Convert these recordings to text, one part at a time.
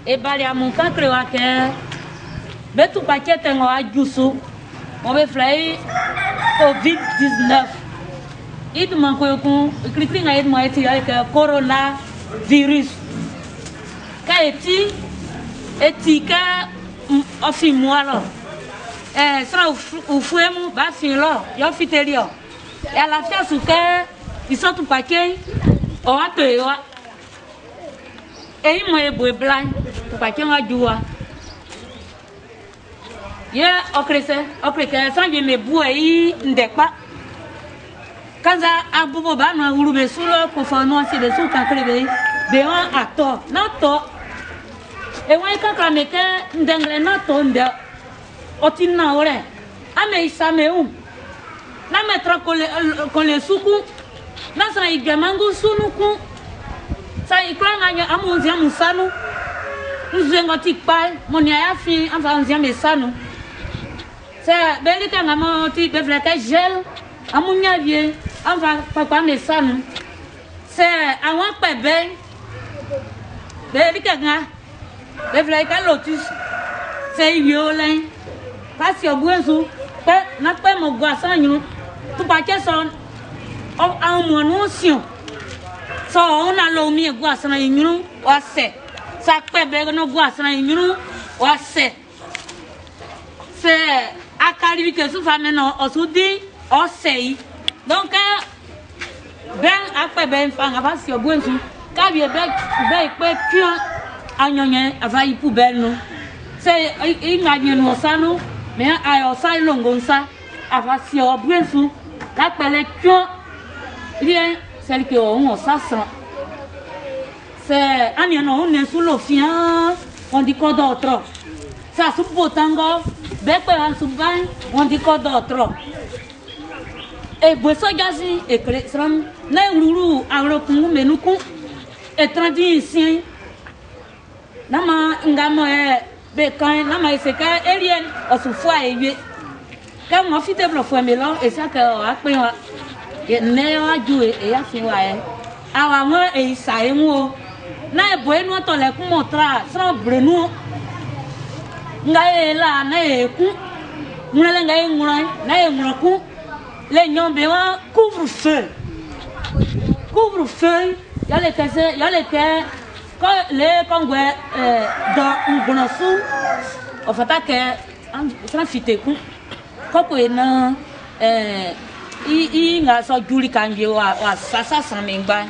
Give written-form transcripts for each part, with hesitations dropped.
Et bali à mon cancre waker. Betu paquet en a jusso. On veut flyer Covid-19. Il manque qu'on cliquer à moi avec coronavirus. Quand est-il que fin moi là. Ça au fouet mon bas fin là. Yo fitelio. Et à la fin sous que ils sont tout paquet. On a te yo. Et il m'a éboué blanc. Tout paquet on a joua. Yeah, ok, ça vient me bouer, n'dekpa. Quand ça a bobo ba no urube sulo ko fa no si de su kan krebe be on ato na to e wa ka ka me ke ndengle na to nde otina ore ame isame na metra con le suku na sa igamangu sunuku sa ikranga nya amunzi amusanu nzengo tikpa moni ya fi anfa nzia mesanu c'est belika ngamo ti befleka gel amunya vie anfa papa mesanu c'est awon pebe belika nga befleka lotus c'est violent parce que buensu pe na pe mo gwa sanyu tu pa ke son en monotion so on a lo mi gwa sanyu wa se sa pebe no gwa sanyu wa se c'est akari que sou femme non osudi osei donc ben après ben fanga parce que buensu ka bi be pe pion anyonye avai poubelle no c'est inganye no sanu mais ayo sai longonsa avasi buensu ka pele pion bien celle que on s'assemble c'est anya no on est sous l'offian on dit quoi d'autre ça sous botango bepe an suban on dit quoi d'autre et boso gazi et kresram na lulu awro kungu menuku et tradition nama ngamo be kan nama eseka alien osufwa ewe ka mo fite blo fo melon et ça que ape wa ne wa ju e ya fi wa awa mo e sa emu na e bo enu to le ku motra so brenu ngai la na e ku mule ngai ngura na e ngura ku le nyombe wa couvre-feu ya le que quand les congouais dans un gonosu on fait pas que ça fite ku ko na i nga so juli kange wa sasa samengba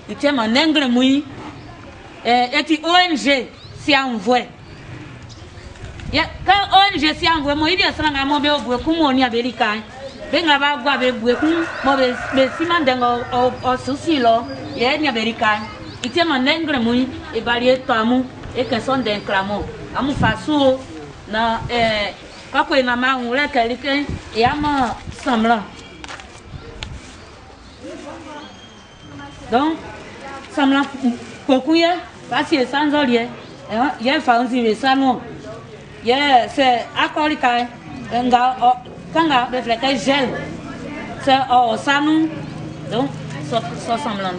ite ma nengle mui et puis ONG si envoie ya quand ONG si envoie mo ibi asanga mo be obu ku mo ni America benga ba gwa be bu ku mo be simandengo o susilo ye ni America ite ma nengle mui e bari etamu e que son d'un clamo amu fasu na kako ina ma unle kelike e ama semblant. Donc semblant kokuye parce que sans olier il y a fanzi le salon il c'est akolika nga kanga be fleke gel c'est au salon donc so semblant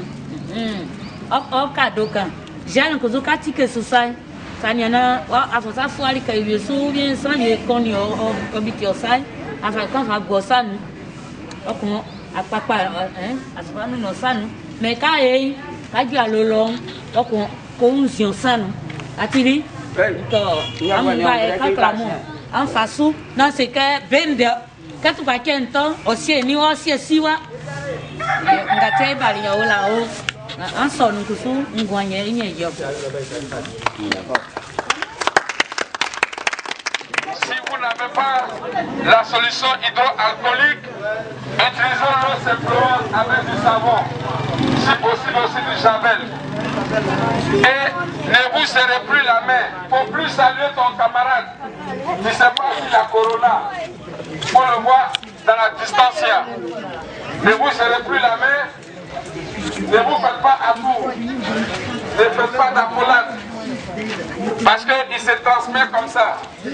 o cadeau kan gel ko zo katike susai sanyana wa afosa fuali ka yesu bien sans les koni o bitio sai enfin quand va gosanu okun apapa asfanu no sanu mais quand ka ju alolo okun ko unzion sanu atiri to amba e ka clamo en fasu na se que bende ka tu ba kento o sie ni o sie siwa ngate bali ya ola o en son kusu ngwanye nye yo. Si vous n'avez pas la solution hydroalcoolique, utilisons l'eau simplement avec du savon, si possible aussi du javel. Et ne vous serrez plus la main pour plus saluer ton camarade qui ne sait pas si la corona. On le voit dans la distancia. Ne vous serrez plus la main, ne vous faites pas à tour, ne faites pas d'accolade. Parce qu'il se transmet comme ça. Si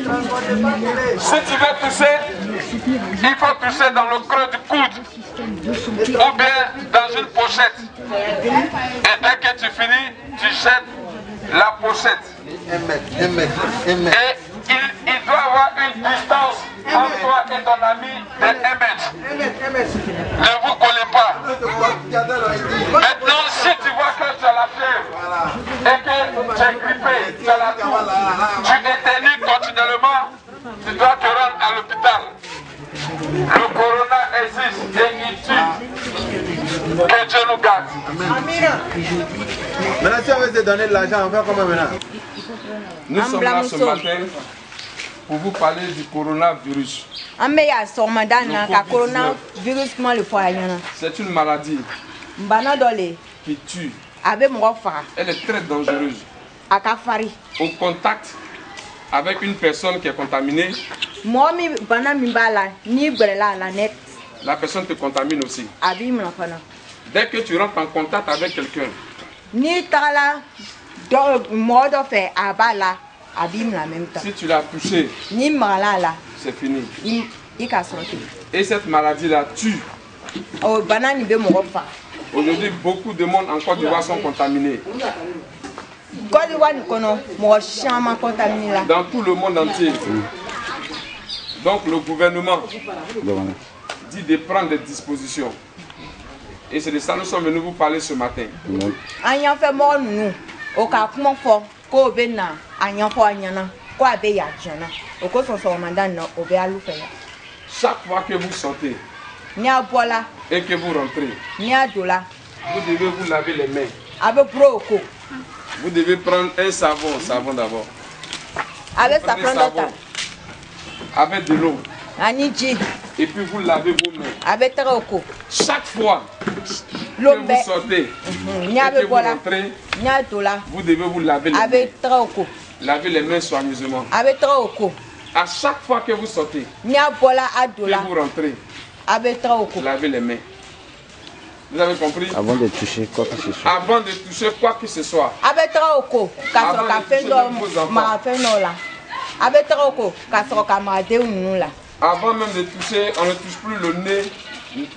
tu veux tousser, il faut tousser dans le creux du coude ou bien dans une pochette. Et dès que tu finis, tu jettes la pochette. Et il doit avoir une distance entre toi et ton ami de 1 mètre. Ne vous collez pas. Maintenant, si tu vois que tu as la fièvre et que tu es grippé, tu as la toux, tu éternues continuellement, tu dois te rendre à l'hôpital. Le corona existe et il tue. Que Dieu nous garde. Maintenant, si on veut se donner de l'argent, on fait comment maintenant? Nous sommes là ce matin pour vous parler du coronavirus. C'est une maladie qui tue. Elle est très dangereuse. Au contact avec une personne qui est contaminée, la personne te contamine aussi. Dès que tu rentres en contact avec quelqu'un, si tu l'as touché, c'est fini. Et cette maladie-là tue. Aujourd'hui, beaucoup de monde en Côte d'Ivoire sont contaminés. Dans tout le monde entier. Donc le gouvernement dit de prendre des dispositions. Et c'est de ça que nous sommes venus vous parler ce matin. Chaque fois que vous sortez et que vous rentrez, vous devez vous laver les mains. Vous devez prendre un savon d'abord. Avec de l'eau. Et puis vous lavez vos mains. Chaque fois que vous sortez et que vous rentrez, vous devez vous laver les mains. Lavez les mains soigneusement. À chaque fois que vous sortez et vous rentrez, lavez les mains. Vous avez compris? Avant de toucher quoi que ce soit. Avant de toucher quoi que ce soit. Avant même de toucher, on ne touche plus le nez,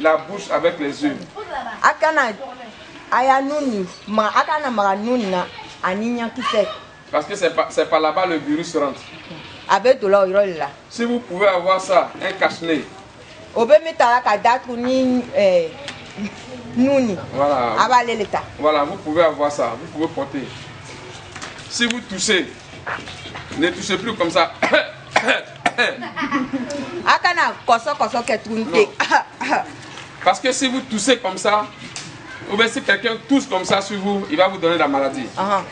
la bouche avec les yeux. Parce que c'est par là-bas le virus rentre. Si vous pouvez avoir ça, un cache-nez. Voilà, vous pouvez avoir ça, vous pouvez porter. Si vous touchez, ne touchez plus comme ça. Non. Parce que si vous toussez comme ça, ou bien si quelqu'un tousse comme ça sur vous, il va vous donner la maladie. Non.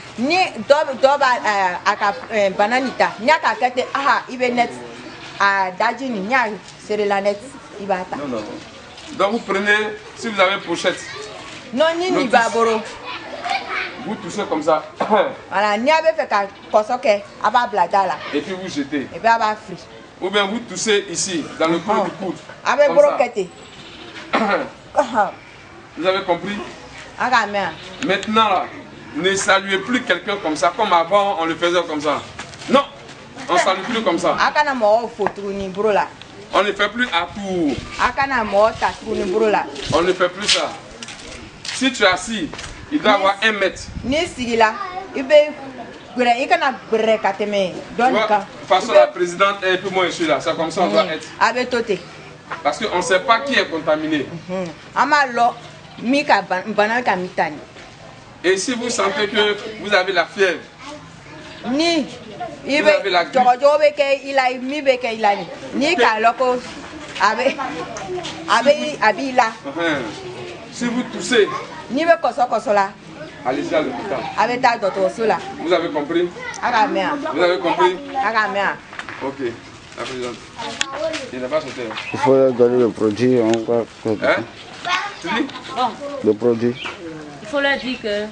Donc vous prenez, si vous avez une pochette, vous touchez comme ça. Et puis vous jetez. Ou bien vous touchez ici, dans le creux du coude. Vous avez compris? Maintenant, là, ne saluez plus quelqu'un comme ça, comme avant on le faisait comme ça. Non, on ne salue plus comme ça. On ne fait plus à tour. On ne fait plus ça. Si tu es assis, il doit avoir 1 mètre. Façon la présidente et puis moi je suis là, c'est comme ça on doit être. Parce qu'on ne sait pas qui est contaminé. Et si vous sentez que vous avez la fièvre, vous avez la grippe, si vous toussez, allez-y à l'hôpital. Vous avez compris? Vous avez compris? Ok, la présidente. Il n'a pas sauté. Il faut donner le produit. Hein? Tu dis? Bon, Le produit. il faut leur dire que,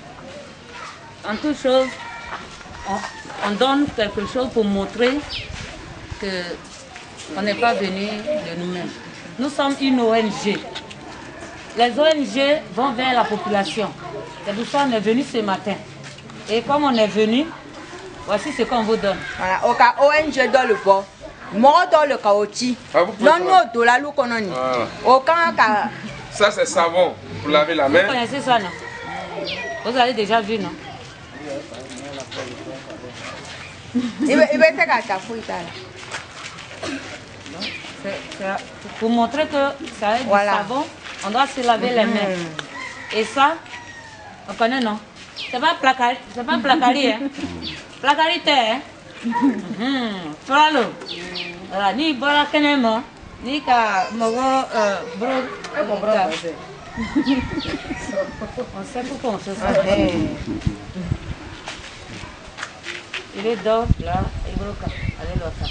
en toute chose, on donne quelque chose pour montrer qu'on n'est pas venu de nous-mêmes. Nous sommes une ONG. Les ONG vont vers la population. C'est pour ça qu'on est venu ce matin. Et comme on est venu, voici ce qu'on vous donne. ONG dans le bord. Mort dans le caoutchouc. Ça c'est savon pour laver la main. Vous connaissez ça, non? Vous avez déjà vu, non? Il va être à fouille là. Pour montrer que ça est du savon, on doit se laver les mains. Et ça, on connaît non? C'est pas placari, hein? Placarité, hein? Voilà. Voilà, ni bola kenemo, ni ka mogo bro. On sait pourquoi on se sait. Il est d'or là, il broca. Allez l'autre.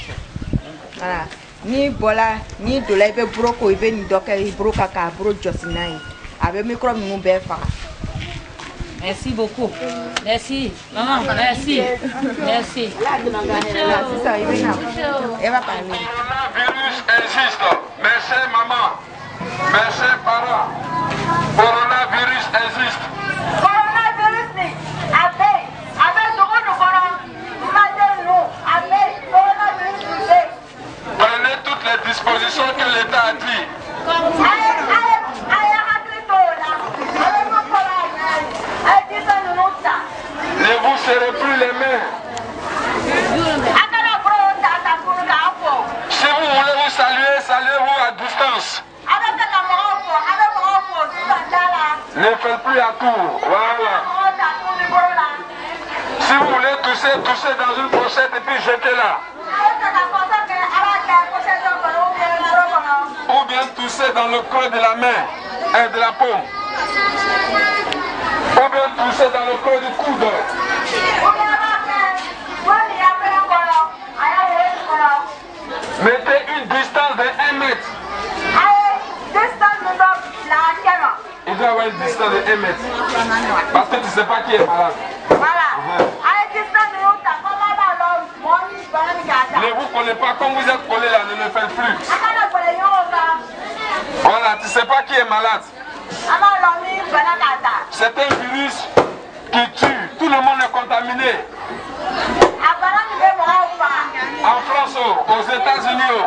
Voilà. Ni bola, ni de la ibe broko ibe ni doka i broka ka bro josinai. Avec micro mon befa. Merci beaucoup. Merci. Maman, merci. Merci. Le coronavirus existe. Merci maman. Merci parents. Coronavirus existe. Coronavirus ni abe dogo no kono. Made no abe coronavirus ni. Prenez toutes les dispositions que l'État a dit. Ne vous serrez plus les mains. Si vous voulez vous saluer, saluez-vous à distance. Ne faites plus à tour. Voilà. Si vous voulez tousser, toussez dans une pochette et puis jetez-la. Ou bien tousser dans le creux de la main et de la paume. Ou bien tousser dans le creux du coude. Mettez une distance de 1 mètre. Il doit avoir une distance de 1 mètre. Parce que tu ne sais pas qui est malade. Ne vous collez pas, comme vous êtes collés là, ne le faites plus. Voilà, tu ne sais pas qui est malade. C'est un virus qui tue. Tout le monde est contaminé. En France, aux États-Unis,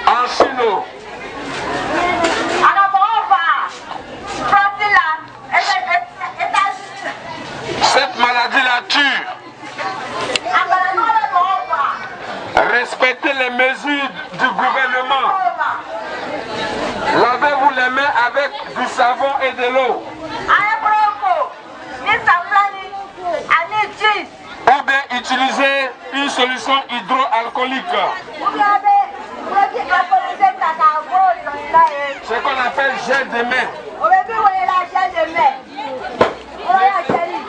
en Chine. Cette maladie-là tue. Respectez les mesures du gouvernement. Lavez-vous les mains avec du savon et de l'eau. Ou bien utilisez une solution hydroalcoolique. Ce qu'on appelle gel de main. Ne serrez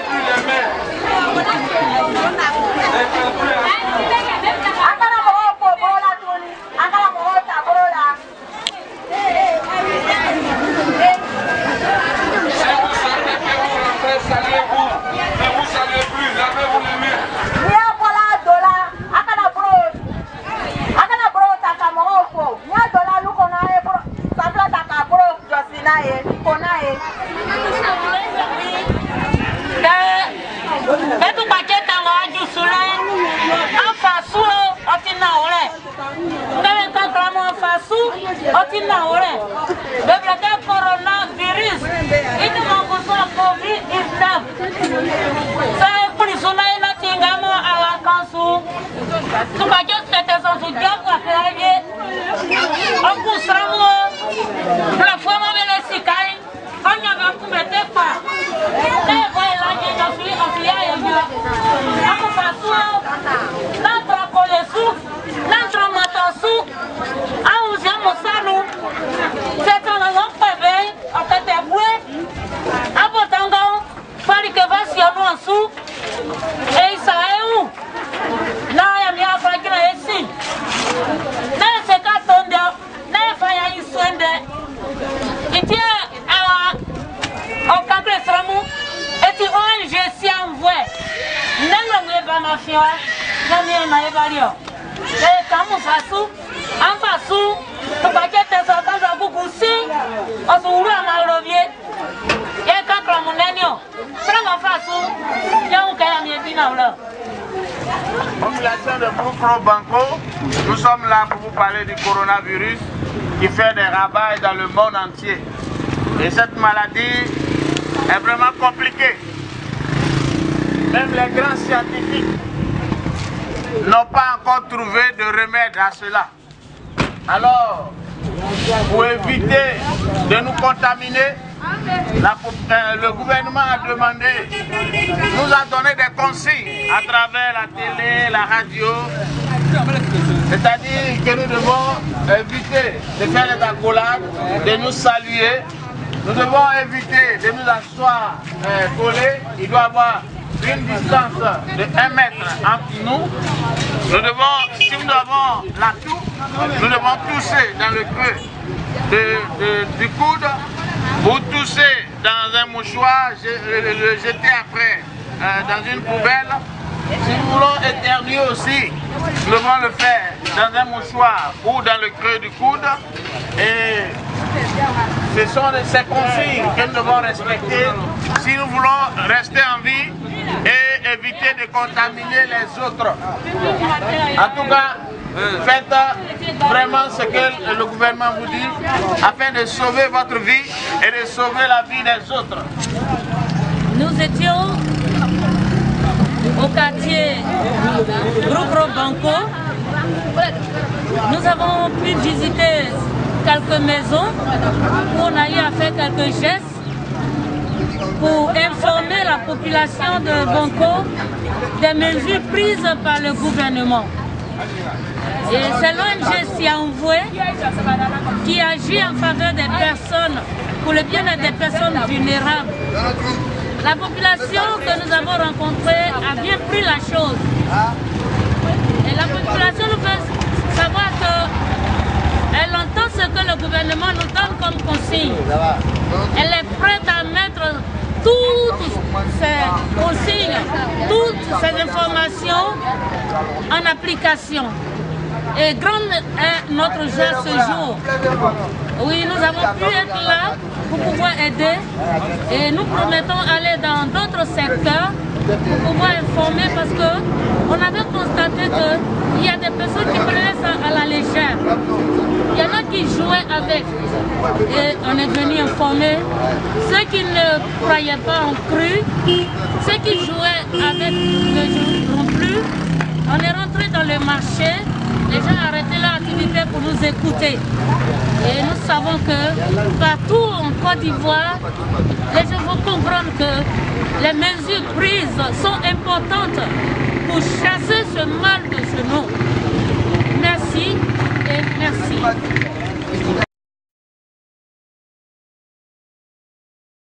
plus les mains. Ne faites plus à Si vous sentez que vous rentrez, saluez-vous. Ne vous saluez plus, lavez-vous les mains. Coronavirus, itu mengusung COVID-19. Saya perisuna ina tinggamu ala kansu. Sebagai tetesan sujud akhirnya, aku seramu. La forma velesikai, hanya aku betepa. Saya boleh lagi kasi asyik aja. Aku fasu, nanti kolesu, nanti matasu, aku jamu sanu. Et ça est où? Là, il y a mis à faire qu'il y a ici. Là, c'est qu'à tomber. Là, il faut y aller soigner. Il tient au cadre de Sramou. Et tu ONG si envoie. N'est-ce pas ma fille? Jamais ma évalué. Et quand on fait ça, en façon, le paquet de ça, quand on beaucoup si, on se roule à ma levier. Et quand on mon agneau, c'est la façon, il y a un cas à Population de Broukro Banco, nous sommes là pour vous parler du coronavirus qui fait des ravages dans le monde entier. Et cette maladie est vraiment compliquée. même les grands scientifiques n'ont pas encore trouvé de remède à cela. Alors, pour éviter de nous contaminer, le gouvernement a demandé, nous a donné des consignes à travers la télé, la radio, c'est-à-dire que nous devons éviter de faire des accolades, de nous saluer, nous devons éviter de nous asseoir collés, il doit y avoir une distance de 1 mètre entre nous. Nous devons, si nous avons la toux, nous devons tousser dans le creux du coude, ou tousser dans un mouchoir, le jeter après dans une poubelle. Si nous voulons éternuer aussi, nous devons le faire dans un mouchoir ou dans le creux du coude. Et ce sont ces consignes que nous devons respecter si nous voulons rester en vie et éviter de contaminer les autres. En tout cas, faites vraiment ce que le gouvernement vous dit afin de sauver votre vie et de sauver la vie des autres. Nous étions au quartier Gros Banco. Nous avons pu visiter quelques maisons où on a eu à faire quelques gestes pour informer la population de Banco des mesures prises par le gouvernement. Et c'est l'ONG Sianvoué qui agit en faveur des personnes, pour le bien-être des personnes vulnérables. La population que nous avons rencontrée a bien pris la chose. Et la population nous fait savoir qu'elle entend ce que le gouvernement nous donne comme consigne. Elle est prête à mettre toutes ces consignes, toutes ces informations en application. Et grand est notre geste ce jour. Oui, nous avons pu être là pour pouvoir aider et nous promettons aller dans d'autres secteurs pour pouvoir informer parce qu'on avait constaté qu'il y a des personnes qui prenaient ça à la légère. Il y en a qui jouaient avec et on est venu informer. Ceux qui ne croyaient pas en cru, ceux qui jouaient avec ne joueront plus. On est rentré dans le marché, les gens arrêtaient leur activité pour nous écouter. Et nous savons que partout en Côte d'Ivoire, les gens vont comprendre que les mesures prises sont importantes pour chasser ce mal de ce nom. Merci et merci.